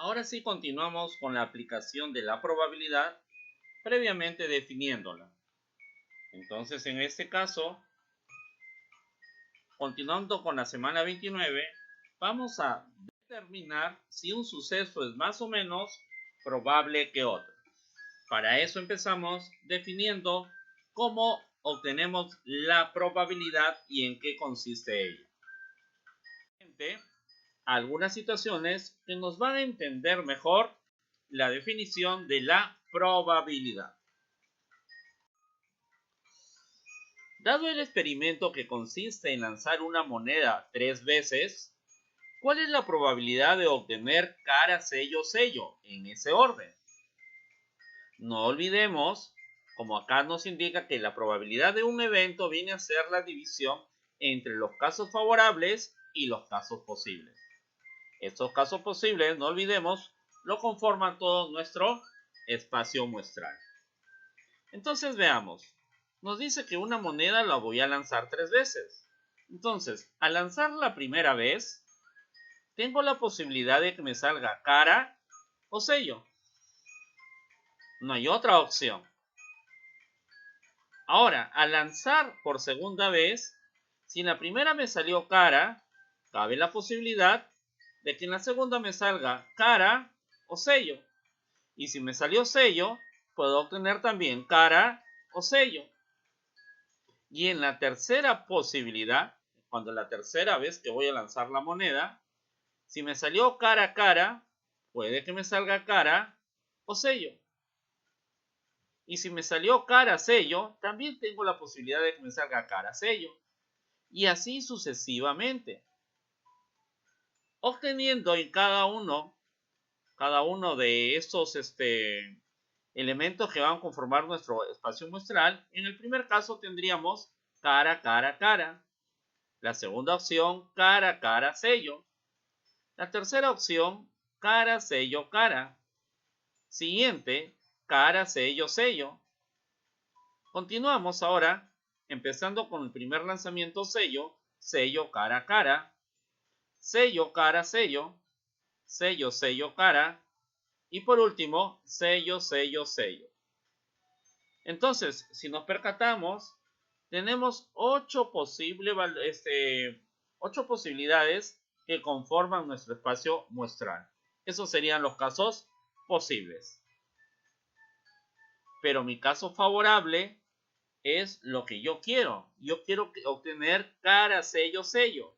Ahora sí continuamos con la aplicación de la probabilidad previamente definiéndola. Entonces, en este caso, continuando con la semana 29, vamos a determinar si un suceso es más o menos probable que otro. Para eso empezamos definiendo cómo obtenemos la probabilidad y en qué consiste ella. Algunas situaciones que nos van a entender mejor la definición de la probabilidad. Dado el experimento que consiste en lanzar una moneda 3 veces, ¿cuál es la probabilidad de obtener cara, sello, sello en ese orden? No olvidemos, como acá nos indica que la probabilidad de un evento viene a ser la división entre los casos favorables y los casos posibles. Estos casos posibles, no olvidemos, lo conforman todo nuestro espacio muestral. Entonces veamos, nos dice que una moneda la voy a lanzar 3 veces. Entonces, al lanzar la primera vez, tengo la posibilidad de que me salga cara o sello. No hay otra opción. Ahora, al lanzar por segunda vez, si en la primera me salió cara, cabe la posibilidad de que en la segunda me salga cara o sello. Y si me salió sello, puedo obtener también cara o sello. Y en la tercera posibilidad, cuando la tercera vez que voy a lanzar la moneda, si me salió cara a cara, puede que me salga cara o sello. Y si me salió cara sello, también tengo la posibilidad de que me salga cara sello. Y así sucesivamente. Obteniendo en cada uno de estos elementos que van a conformar nuestro espacio muestral, en el primer caso tendríamos cara, cara, cara. La segunda opción, cara, cara, sello. La tercera opción, cara, sello, cara. Siguiente, cara, sello, sello. Continuamos ahora, empezando con el primer lanzamiento sello, sello, cara, cara. Sello, cara, sello. Sello, sello, cara. Y por último, sello, sello, sello. Entonces, si nos percatamos, tenemos 8 posibilidades que conforman nuestro espacio muestral. Esos serían los casos posibles. Pero mi caso favorable es lo que yo quiero. Yo quiero obtener cara, sello, sello.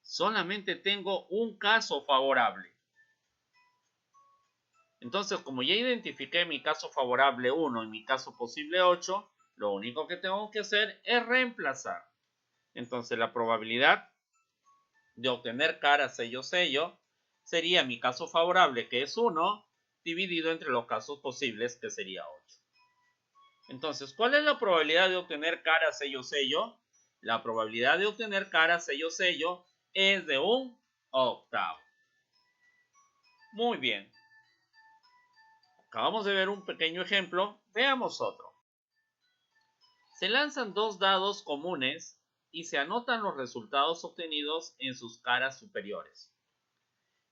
Solamente tengo un caso favorable. Entonces, como ya identifiqué mi caso favorable 1 y mi caso posible 8, lo único que tengo que hacer es reemplazar. Entonces, la probabilidad de obtener cara, sello, sello sería mi caso favorable, que es 1, dividido entre los casos posibles, que sería 8. Entonces, ¿cuál es la probabilidad de obtener cara, sello, sello? La probabilidad de obtener cara, sello, sello es de 1/8. Muy bien. Acabamos de ver un pequeño ejemplo, veamos otro. Se lanzan 2 dados comunes y se anotan los resultados obtenidos en sus caras superiores.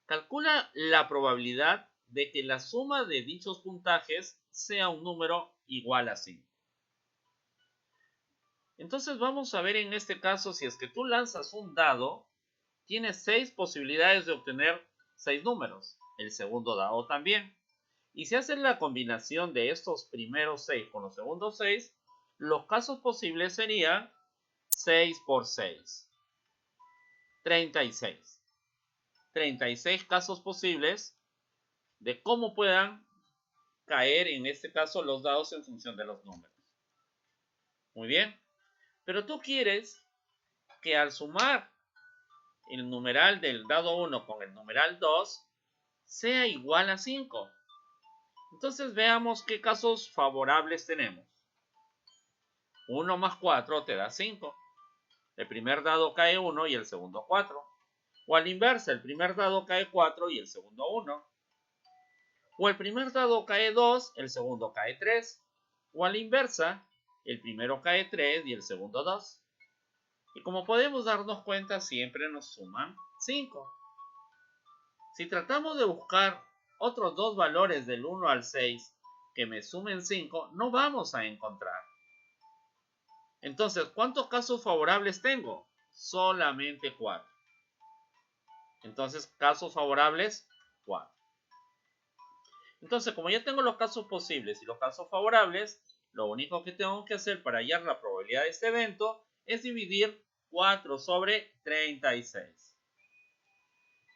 Calcula la probabilidad de que la suma de dichos puntajes sea un número igual a 5. Entonces vamos a ver en este caso, si es que tú lanzas un dado, tienes 6 posibilidades de obtener 6 números. El segundo dado también. Y si haces la combinación de estos primeros 6 con los segundos 6, los casos posibles serían 6 por 6. 36. 36 casos posibles de cómo puedan caer en este caso los dados en función de los números. Muy bien. Pero tú quieres que al sumar el numeral del dado 1 con el numeral 2 sea igual a 5. Entonces veamos qué casos favorables tenemos. 1 más 4 te da 5. El primer dado cae 1 y el segundo 4. O a la inversa, el primer dado cae 4 y el segundo 1. O el primer dado cae 2, el segundo cae 3. O a la inversa, el primero cae 3 y el segundo 2. Y como podemos darnos cuenta, siempre nos suman 5. Si tratamos de buscar otros dos valores del 1 al 6 que me sumen 5, no vamos a encontrar. Entonces, ¿cuántos casos favorables tengo? Solamente 4. Entonces, casos favorables, 4. Entonces, como ya tengo los casos posibles y los casos favorables, lo único que tengo que hacer para hallar la probabilidad de este evento es dividir 4 sobre 36.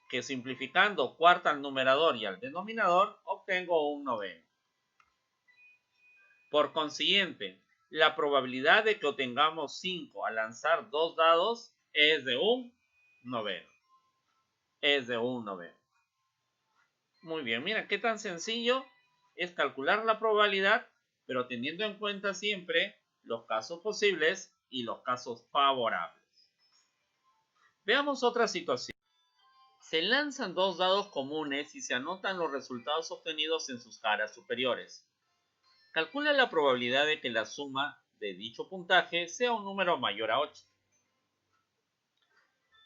Que simplificando cuarta al numerador y al denominador, obtengo un noveno. Por consiguiente, la probabilidad de que obtengamos 5 al lanzar 2 dados es de un noveno. Es de un noveno. Muy bien, mira qué tan sencillo es calcular la probabilidad, pero teniendo en cuenta siempre los casos posibles y los casos favorables. Veamos otra situación. Se lanzan 2 dados comunes y se anotan los resultados obtenidos en sus caras superiores. Calcula la probabilidad de que la suma de dicho puntaje sea un número mayor a 8.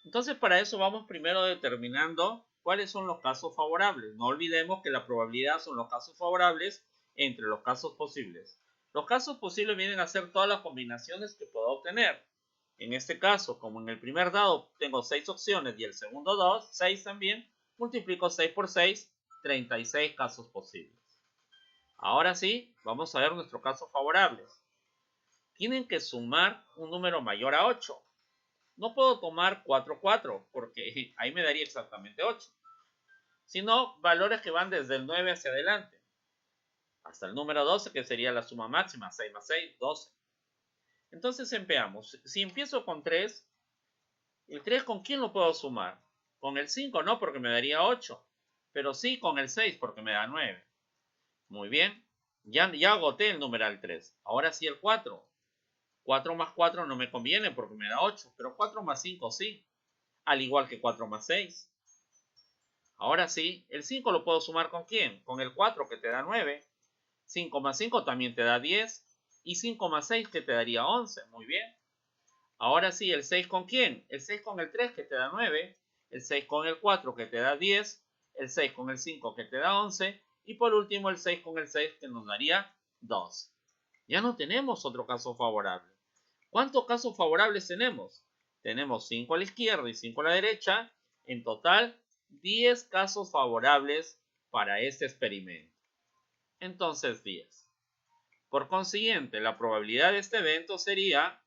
Entonces, para eso vamos primero determinando cuáles son los casos favorables. No olvidemos que la probabilidad son los casos favorables entre los casos posibles. Los casos posibles vienen a ser todas las combinaciones que puedo obtener. En este caso, como en el primer dado tengo 6 opciones y el segundo 2, 6 también, multiplico 6 por 6, 36 casos posibles. Ahora sí, vamos a ver nuestros casos favorables. Tienen que sumar un número mayor a 8. No puedo tomar 4, 4, porque ahí me daría exactamente 8. Sino valores que van desde el 9 hacia adelante. Hasta el número 12, que sería la suma máxima, 6 más 6, 12. Entonces empezamos. Si empiezo con 3, ¿el 3 con quién lo puedo sumar? Con el 5 no, porque me daría 8. Pero sí con el 6, porque me da 9. Muy bien. Ya agoté el numeral 3. Ahora sí el 4. 4 más 4 no me conviene porque me da 8, pero 4 más 5 sí, al igual que 4 más 6. Ahora sí, el 5 lo puedo sumar ¿con quién? Con el 4 que te da 9, 5 más 5 también te da 10, y 5 más 6 que te daría 11, muy bien. Ahora sí, el 6 ¿con quién? El 6 con el 3 que te da 9, el 6 con el 4 que te da 10, el 6 con el 5 que te da 11, y por último el 6 con el 6 que nos daría 2. Ya no tenemos otro caso favorable. ¿Cuántos casos favorables tenemos? Tenemos 5 a la izquierda y 5 a la derecha. En total, 10 casos favorables para este experimento. Entonces, 10. Por consiguiente, la probabilidad de este evento sería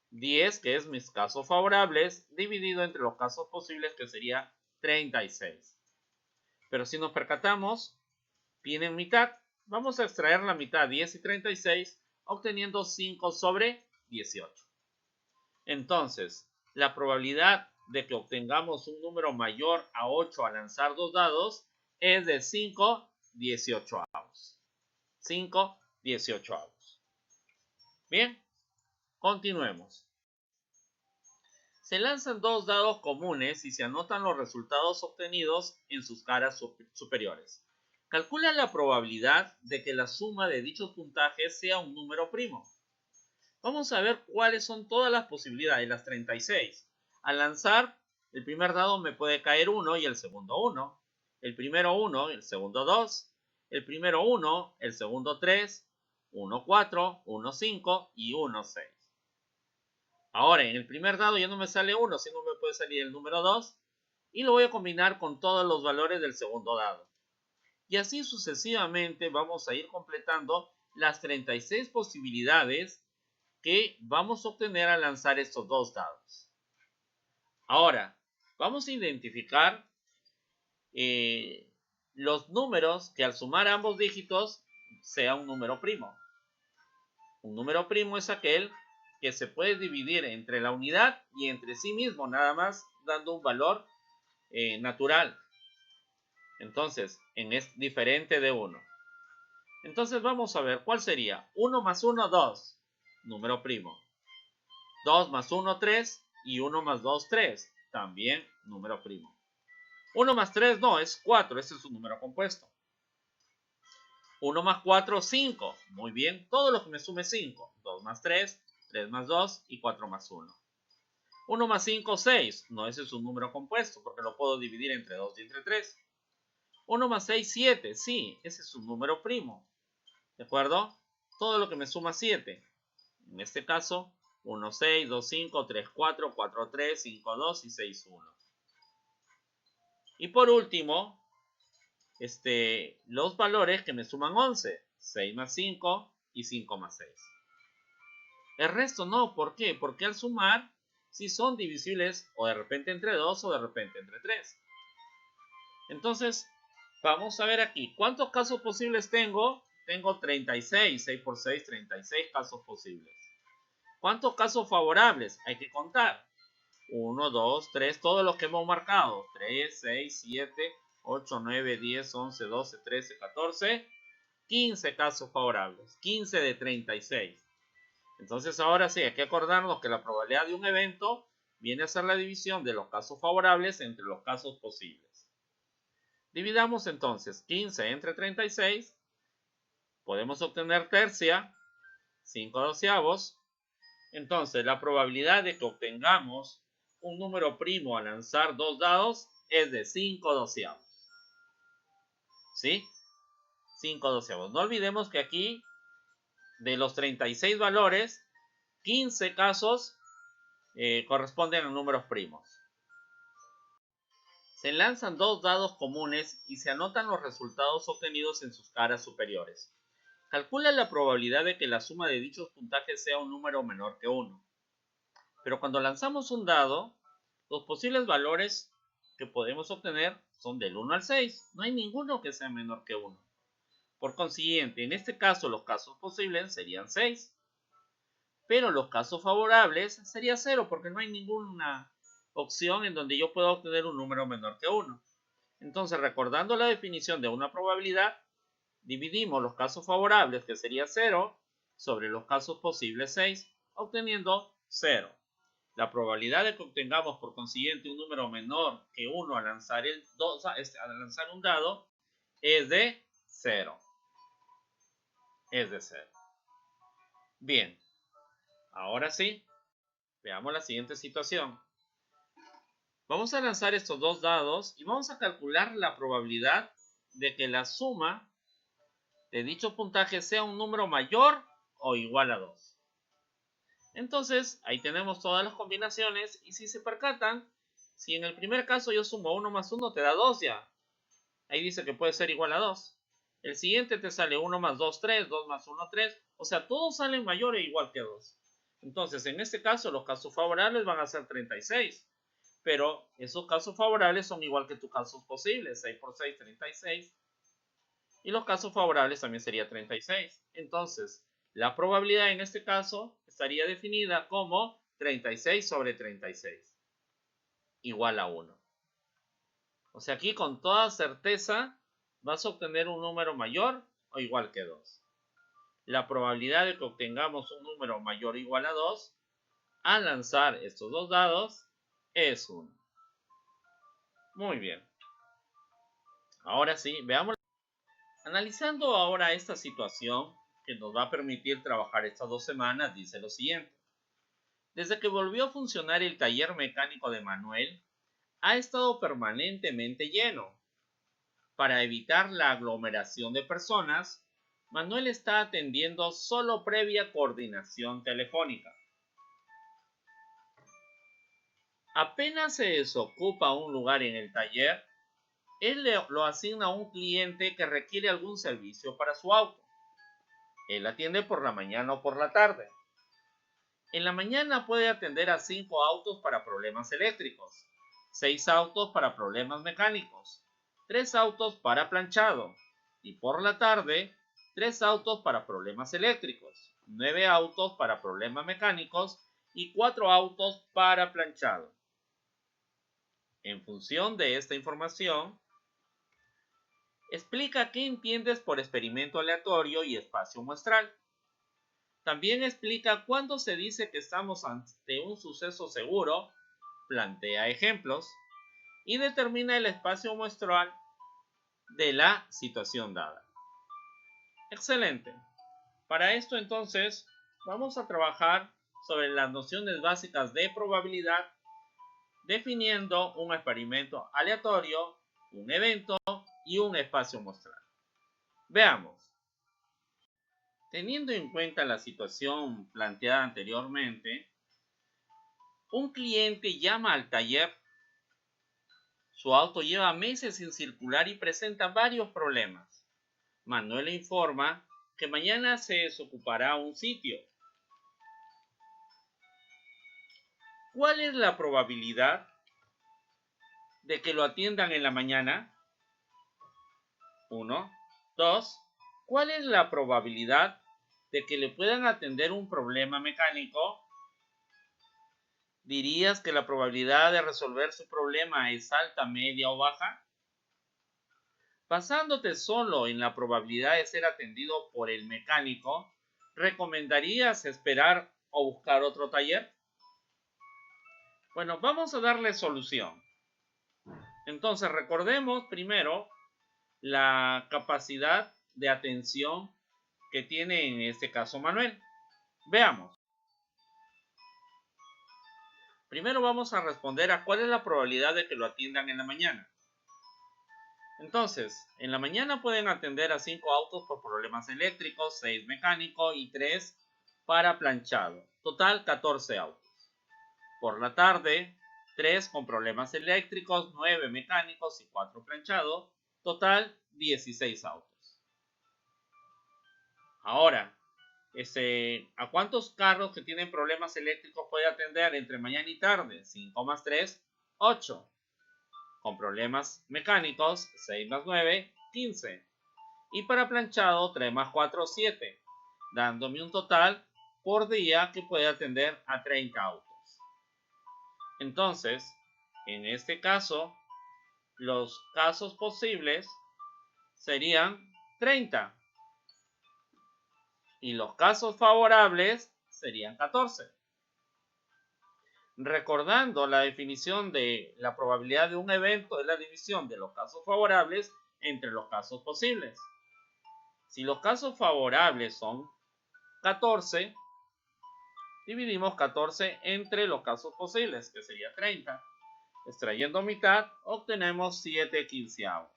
10, que es mis casos favorables, dividido entre los casos posibles, que sería 36. Pero si nos percatamos, vienen mitad. Vamos a extraer la mitad, 10 y 36, obteniendo 5 sobre 18. Entonces, la probabilidad de que obtengamos un número mayor a 8 al lanzar 2 dados es de 5 18avos. 5 18avos. Bien, continuemos. Se lanzan 2 dados comunes y se anotan los resultados obtenidos en sus caras superiores. Calcula la probabilidad de que la suma de dichos puntajes sea un número primo. Vamos a ver cuáles son todas las posibilidades, las 36. Al lanzar, el primer dado me puede caer 1 y el segundo 1. El primero 1, el segundo 2. El primero 1, el segundo 3. 1, 4, 1, 5 y 1, 6. Ahora, en el primer dado ya no me sale 1, sino me puede salir el número 2. Y lo voy a combinar con todos los valores del segundo dado. Y así sucesivamente vamos a ir completando las 36 posibilidades que vamos a obtener al lanzar estos 2 dados. Ahora, vamos a identificar los números que al sumar ambos dígitos sea un número primo. Un número primo es aquel que se puede dividir entre la unidad y entre sí mismo, nada más dando un valor natural. Entonces, es diferente de 1. Entonces vamos a ver cuál sería. 1 más 1, 2. Número primo. 2 más 1, 3. Y 1 más 2, 3. También número primo. 1 más 3, no, es 4. Ese es un número compuesto. 1 más 4, 5. Muy bien. Todo lo que me sume 5. 2 más 3, 3 más 2 y 4 más 1. 1 más 5, 6. No, ese es un número compuesto porque lo puedo dividir entre 2 y entre 3. 1 más 6, 7. Sí, ese es un número primo. ¿De acuerdo? Todo lo que me suma 7. En este caso, 1, 6, 2, 5, 3, 4, 4, 3, 5, 2 y 6, 1. Y por último, los valores que me suman 11. 6 más 5 y 5 más 6. El resto no. ¿Por qué? Porque al sumar, si son divisibles o de repente entre 2 o de repente entre 3. Entonces, vamos a ver aquí. ¿Cuántos casos posibles tengo? Tengo 36. 6 por 6, 36 casos posibles. ¿Cuántos casos favorables? Hay que contar. 1, 2, 3, todos los que hemos marcado. 3, 6, 7, 8, 9, 10, 11, 12, 13, 14, 15 casos favorables. 15 de 36. Entonces ahora sí, hay que acordarnos que la probabilidad de un evento viene a ser la división de los casos favorables entre los casos posibles. Dividamos entonces 15 entre 36. Podemos obtener tercia, 5 doceavos. Entonces la probabilidad de que obtengamos un número primo al lanzar dos dados es de 5 doceavos. ¿Sí? 5 doceavos. No olvidemos que aquí, de los 36 valores, 15 casos corresponden a números primos. Se lanzan dos dados comunes y se anotan los resultados obtenidos en sus caras superiores. Calcula la probabilidad de que la suma de dichos puntajes sea un número menor que 1. Pero cuando lanzamos un dado, los posibles valores que podemos obtener son del 1 al 6. No hay ninguno que sea menor que 1. Por consiguiente, en este caso los casos posibles serían 6. Pero los casos favorables sería 0 porque no hay ninguna opción en donde yo pueda obtener un número menor que 1. Entonces, recordando la definición de una probabilidad, dividimos los casos favorables, que sería 0, sobre los casos posibles 6, obteniendo 0. La probabilidad de que obtengamos por consiguiente un número menor que 1 al lanzar, al lanzar un dado es de 0. Es de 0. Bien, ahora sí, veamos la siguiente situación. Vamos a lanzar estos dos dados y vamos a calcular la probabilidad de que la suma de dicho puntaje sea un número mayor o igual a 2. Entonces, ahí tenemos todas las combinaciones y si se percatan, si en el primer caso yo sumo 1 más 1 te da 2 ya. Ahí dice que puede ser igual a 2. El siguiente te sale 1 más 2, 3, 2 más 1, 3. O sea, todos salen mayor o igual que 2. Entonces, en este caso, los casos favorables van a ser 36. Pero esos casos favorables son igual que tus casos posibles. 6 por 6, 36. Y los casos favorables también sería 36. Entonces, la probabilidad en este caso estaría definida como 36 sobre 36. Igual a 1. O sea, aquí con toda certeza vas a obtener un número mayor o igual que 2. La probabilidad de que obtengamos un número mayor o igual a 2 al lanzar estos dos dados es 1. Muy bien. Ahora sí, veamos. Analizando ahora esta situación que nos va a permitir trabajar estas 2 semanas, dice lo siguiente. Desde que volvió a funcionar el taller mecánico de Manuel, ha estado permanentemente lleno. Para evitar la aglomeración de personas, Manuel está atendiendo solo previa coordinación telefónica. Apenas se desocupa un lugar en el taller, él lo asigna a un cliente que requiere algún servicio para su auto. Él atiende por la mañana o por la tarde. En la mañana puede atender a 5 autos para problemas eléctricos, 6 autos para problemas mecánicos, 3 autos para planchado y por la tarde 3 autos para problemas eléctricos, 9 autos para problemas mecánicos y 4 autos para planchado. En función de esta información, explica qué entiendes por experimento aleatorio y espacio muestral. También explica cuándo se dice que estamos ante un suceso seguro, plantea ejemplos y determina el espacio muestral de la situación dada. Excelente. Para esto entonces vamos a trabajar sobre las nociones básicas de probabilidad definiendo un experimento aleatorio, un evento y un espacio muestral. Veamos. Teniendo en cuenta la situación planteada anteriormente, un cliente llama al taller. Su auto lleva meses sin circular y presenta varios problemas. Manuel le informa que mañana se desocupará un sitio. ¿Cuál es la probabilidad de que lo atiendan en la mañana? 1. 2. ¿Cuál es la probabilidad de que le puedan atender un problema mecánico? ¿Dirías que la probabilidad de resolver su problema es alta, media o baja? Basándote solo en la probabilidad de ser atendido por el mecánico, ¿recomendarías esperar o buscar otro taller? Bueno, vamos a darle solución. Entonces, recordemos primero la capacidad de atención que tiene en este caso Manuel. Veamos. Primero vamos a responder a cuál es la probabilidad de que lo atiendan en la mañana. Entonces, en la mañana pueden atender a 5 autos por problemas eléctricos, 6 mecánicos y 3 para planchado. Total, 14 autos. Por la tarde, 3 con problemas eléctricos, 9 mecánicos y 4 planchados. Total, 16 autos. Ahora, ¿a cuántos carros que tienen problemas eléctricos puede atender entre mañana y tarde? 5 más 3, 8. Con problemas mecánicos, 6 más 9, 15. Y para planchado, 3 más 4, 7. Dándome un total por día que puede atender a 30 autos. Entonces, en este caso, los casos posibles serían 30. Y los casos favorables serían 14. Recordando la definición de la probabilidad de un evento es la división de los casos favorables entre los casos posibles. Si los casos favorables son 14, dividimos 14 entre los casos posibles, que sería 30. Extrayendo mitad, obtenemos 7 quinceavos.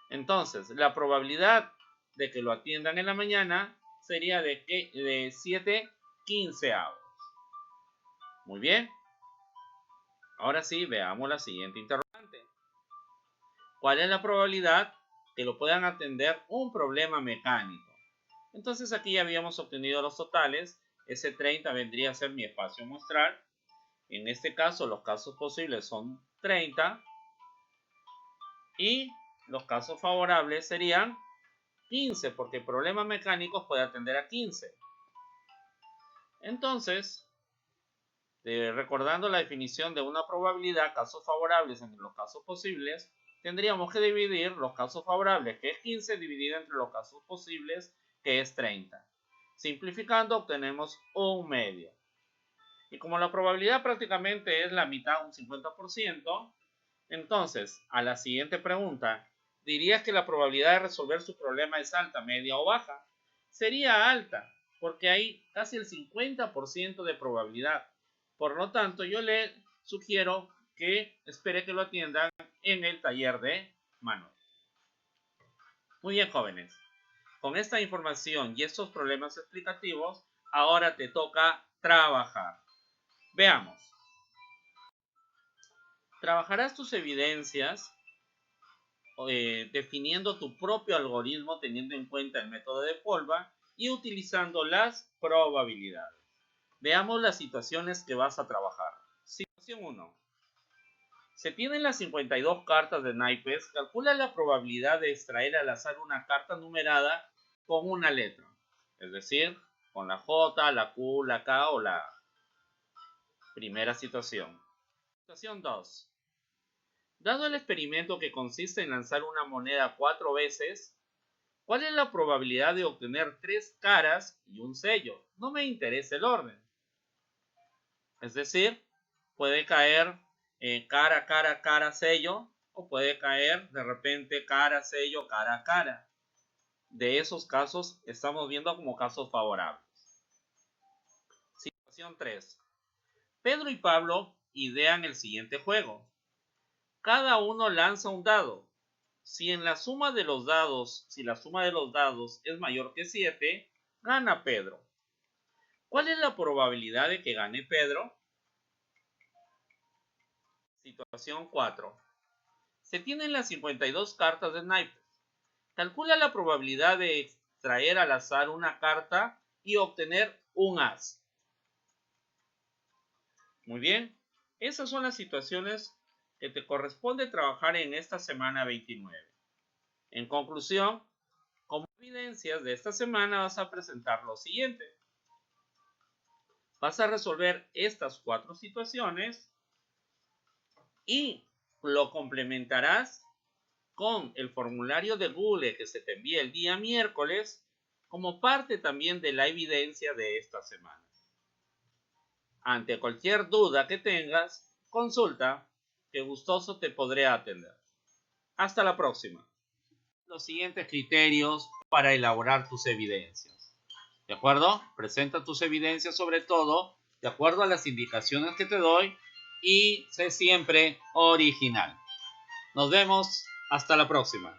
Entonces, la probabilidad de que lo atiendan en la mañana sería de 7 quinceavos. Muy bien. Ahora sí, veamos la siguiente interrogante. ¿Cuál es la probabilidad que lo puedan atender un problema mecánico? Entonces aquí ya habíamos obtenido los totales. Ese 30 vendría a ser mi espacio muestral. En este caso, los casos posibles son 30. Y los casos favorables serían 15, porque problemas mecánicos puede atender a 15. Entonces, recordando la definición de una probabilidad, casos favorables entre los casos posibles, tendríamos que dividir los casos favorables, que es 15, dividido entre los casos posibles, que es 30. Simplificando, obtenemos un medio. Y como la probabilidad prácticamente es la mitad, un 50%, entonces, a la siguiente pregunta, ¿dirías que la probabilidad de resolver su problema es alta, media o baja? Sería alta, porque hay casi el 50% de probabilidad. Por lo tanto, yo le sugiero que espere que lo atiendan en el taller de Manuel. Muy bien, jóvenes. Con esta información y estos problemas explicativos, ahora te toca trabajar. Veamos. Trabajarás tus evidencias definiendo tu propio algoritmo teniendo en cuenta el método de Polva y utilizando las probabilidades. Veamos las situaciones que vas a trabajar. Situación 1. Se tienen las 52 cartas de naipes. Calcula la probabilidad de extraer al azar una carta numerada con una letra. Es decir, con la J, la Q, la K o la primera situación. Situación 2. Dado el experimento que consiste en lanzar una moneda 4 veces, ¿cuál es la probabilidad de obtener 3 caras y un sello? No me interesa el orden. Es decir, puede caer cara, cara, cara, sello, o puede caer de repente cara, sello, cara, cara. De esos casos estamos viendo como casos favorables. Situación 3. Pedro y Pablo idean el siguiente juego. Cada uno lanza un dado. Si la suma de los dados es mayor que 7, gana Pedro. ¿Cuál es la probabilidad de que gane Pedro? Situación 4. Se tienen las 52 cartas de naipes. Calcula la probabilidad de extraer al azar una carta y obtener un as. Muy bien, esas son las situaciones que te corresponde trabajar en esta semana 29. En conclusión, como evidencias de esta semana vas a presentar lo siguiente. Vas a resolver estas 4 situaciones y lo complementarás con el formulario de Google que se te envía el día miércoles como parte también de la evidencia de esta semana. Ante cualquier duda que tengas, consulta, que gustoso te podré atender. Hasta la próxima. Los siguientes criterios para elaborar tus evidencias. ¿De acuerdo? Presenta tus evidencias sobre todo de acuerdo a las indicaciones que te doy y sé siempre original. Nos vemos. Hasta la próxima.